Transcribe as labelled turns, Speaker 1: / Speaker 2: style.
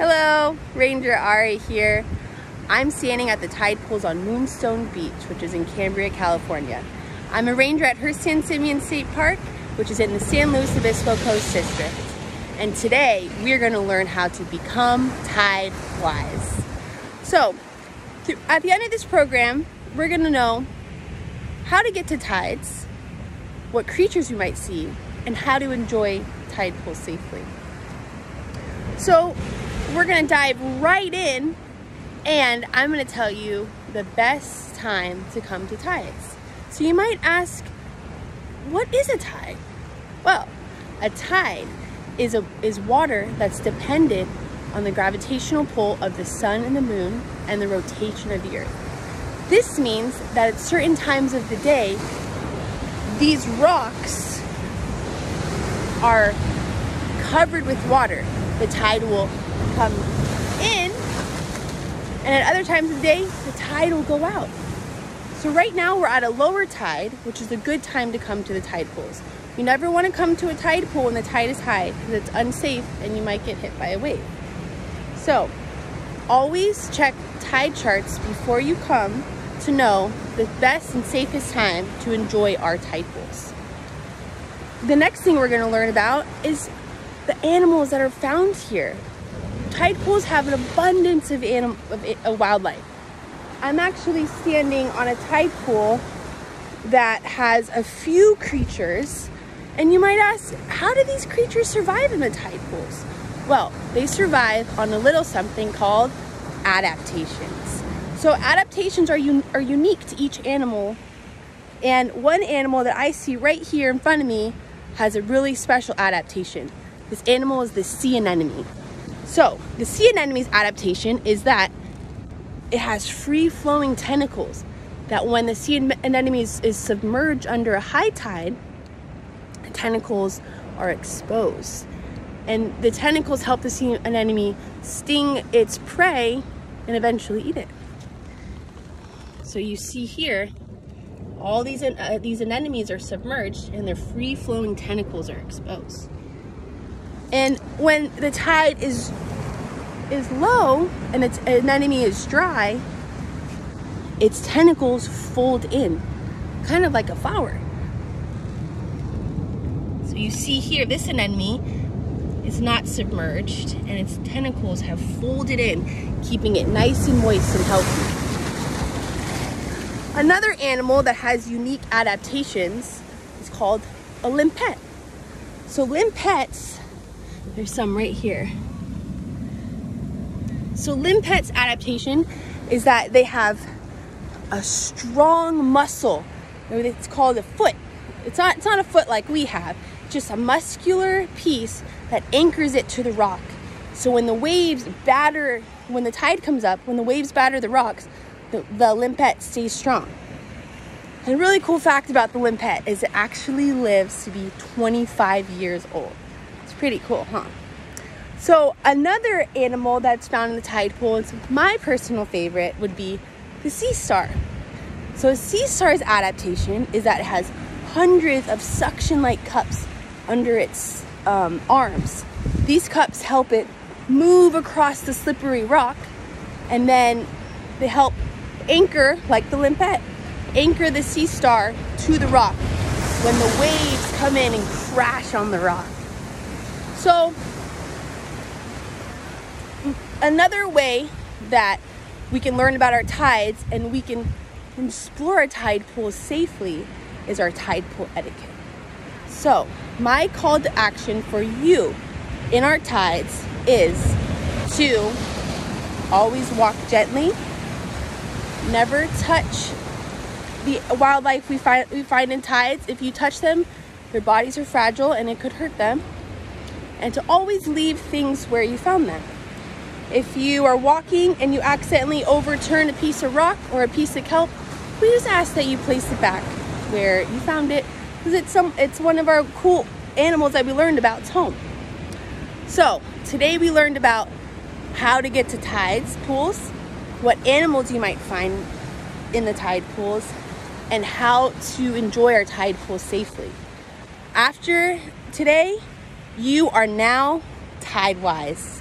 Speaker 1: Hello, Ranger Ari here. I'm standing at the tide pools on Moonstone Beach, which is in Cambria, California. I'm a ranger at Hearst and Simeon State Park, which is in the San Luis Obispo Coast District. And today, we're gonna learn how to become tide wise. So, at the end of this program, we're gonna know how to get to tides, what creatures you might see, and how to enjoy tide pools safely. So, we're gonna dive right in, and I'm gonna tell you the best time to come to tides. So you might ask, what is a tide? Well, a tide is water that's dependent on the gravitational pull of the sun and the moon and the rotation of the earth. This means that at certain times of the day, these rocks are covered with water. The tide will come in, and at other times of the day, the tide will go out. So right now we're at a lower tide, which is a good time to come to the tide pools. You never want to come to a tide pool when the tide is high, because it's unsafe and you might get hit by a wave. So always check tide charts before you come to know the best and safest time to enjoy our tide pools. The next thing we're going to learn about is the animals that are found here. Tide pools have an abundance of wildlife. I'm actually standing on a tide pool that has a few creatures, and you might ask, how do these creatures survive in the tide pools? Well, they survive on a little something called adaptations. So adaptations are unique to each animal, and one animal that I see right here in front of me has a really special adaptation. This animal is the sea anemone. So, the sea anemone's adaptation is that it has free-flowing tentacles, that when the sea anemone is submerged under a high tide, the tentacles are exposed. And the tentacles help the sea anemone sting its prey and eventually eat it. So you see here, all these anemones are submerged and their free-flowing tentacles are exposed. And when the tide is low and its anemone is dry, its tentacles fold in, kind of like a flower. So you see here, this anemone is not submerged and its tentacles have folded in, keeping it nice and moist and healthy. Another animal that has unique adaptations is called a limpet. So limpets, there's some right here. So limpets' adaptation is that they have a strong muscle. It's called a foot. It's not a foot like we have. It's just a muscular piece that anchors it to the rock. So when the waves batter, when the tide comes up, when the waves batter the rocks, the limpet stays strong. And a really cool fact about the limpet is it actually lives to be 25 years old. It's pretty cool, huh? So another animal that's found in the tide pool, it's my personal favorite, would be the sea star. So a sea star's adaptation is that it has hundreds of suction-like cups under its arms. These cups help it move across the slippery rock, and then they help anchor, like the limpet, anchor the sea star to the rock when the waves come in and crash on the rock. So another way that we can learn about our tides and we can explore our tide pools safely is our tide pool etiquette. So my call to action for you in our tides is to always walk gently, never touch the wildlife we find in tides. If you touch them, their bodies are fragile and it could hurt them. And to always leave things where you found them. If you are walking and you accidentally overturn a piece of rock or a piece of kelp, we just ask that you place it back where you found it, because it's one of our cool animals that we learned about. It's home. So today we learned about how to get to tides pools, what animals you might find in the tide pools, and how to enjoy our tide pools safely. After today, you are now tide wise.